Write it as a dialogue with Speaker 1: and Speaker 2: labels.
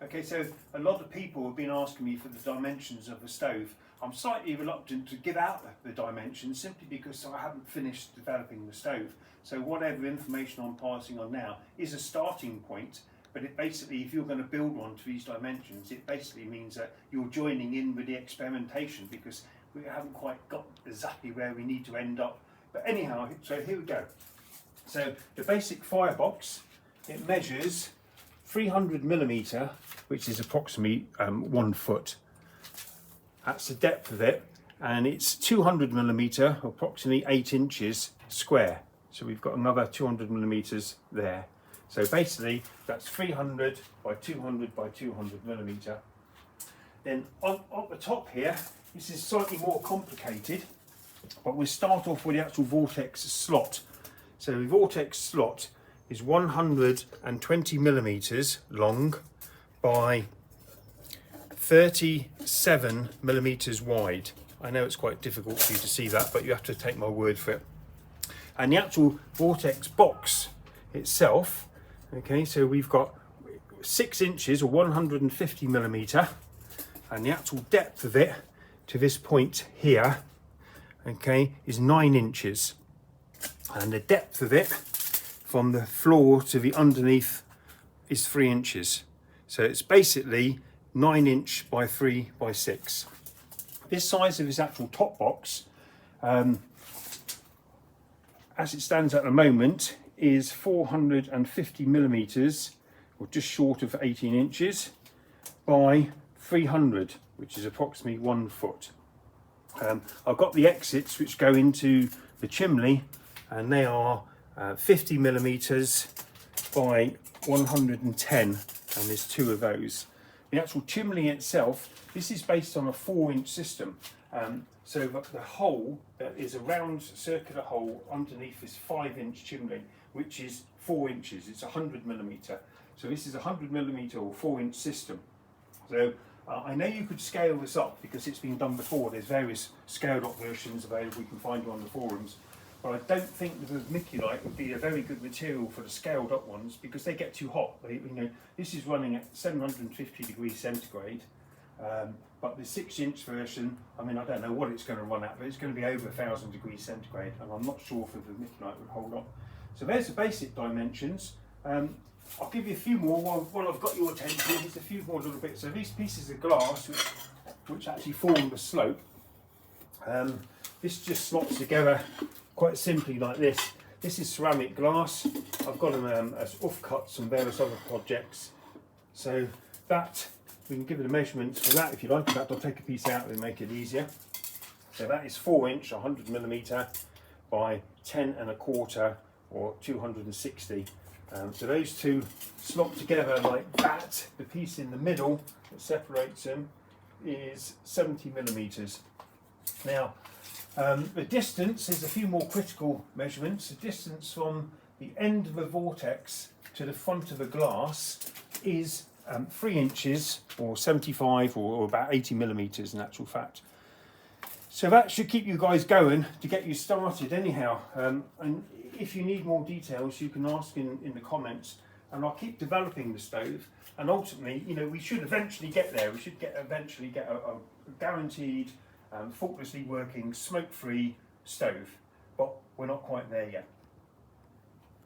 Speaker 1: Okay, so a lot of people have been asking me for the dimensions of the stove. I'm slightly reluctant to give out the dimensions simply because I haven't finished developing the stove. So whatever information I'm passing on now is a starting point, but it basically, if you're going to build one to these dimensions, it basically means that you're joining in with the experimentation because we haven't quite got exactly where we need to end up. But anyhow, so here we go. So the basic firebox, it measures 300mm, which is approximately 1 foot. That's the depth of it, and it's 200mm, approximately 8 inches square. So we've got another 200mm there. So basically that's 300 by 200 by 200mm. Then on the top here, this is slightly more complicated, but we'll start off with the actual Vortex slot. So the Vortex slot is 120mm long by 37mm wide. I know it's quite difficult for you to see that, but you have to take my word for it. And the actual Vortex box itself, okay, so we've got 6 inches or 150mm, and the actual depth of it to this point here, okay, is 9 inches. And the depth of it from the floor to the underneath is 3 inches. So it's basically 9 inch by 3 by 6. This size of this actual top box, as it stands at the moment, is 450mm, or just short of 18 inches, by 300, which is approximately 1 foot. I've got the exits which go into the chimney, and they are 50mm by 110, and there's 2 of those. The actual chimney itself, this is based on a 4-inch system. So the hole that is a round circular hole underneath this 5-inch chimney, which is 4 inches, it's 100mm. So this is a 100mm or 4-inch system. So I know you could scale this up because it's been done before. There's various scaled up versions available, you can find them on the forums. But I don't think the vermiculite would be a very good material for the scaled up ones because they get too hot. This is running at 750 degrees centigrade, but the 6-inch version, I mean, I don't know what it's going to run at, but it's going to be over 1000 degrees centigrade, and I'm not sure if the vermiculite would hold up. So there's the basic dimensions. I'll give you a few more while I've got your attention. There's a few more little bits. So these pieces of glass which actually form the slope, this just slots together quite simply like this. This is ceramic glass. I've got them as offcuts and various other projects. So that, we can give it a measurement for that if you like. In fact, I'll take a piece out and make it easier. So that is 4 inch, 100mm by 10 1/4 or 260. So those two slot together like that. The piece in the middle that separates them is 70mm. Now, the distance is a few more critical measurements. The distance from the end of the Vortex to the front of the glass is 3 inches or 75 or about 80mm in actual fact. So that should keep you guys going to get you started anyhow. And if you need more details, you can ask in the comments, and I'll keep developing the stove. And ultimately, you know, we should eventually get there. We should eventually get a guaranteed faultlessly working, smoke-free stove, but we're not quite there yet.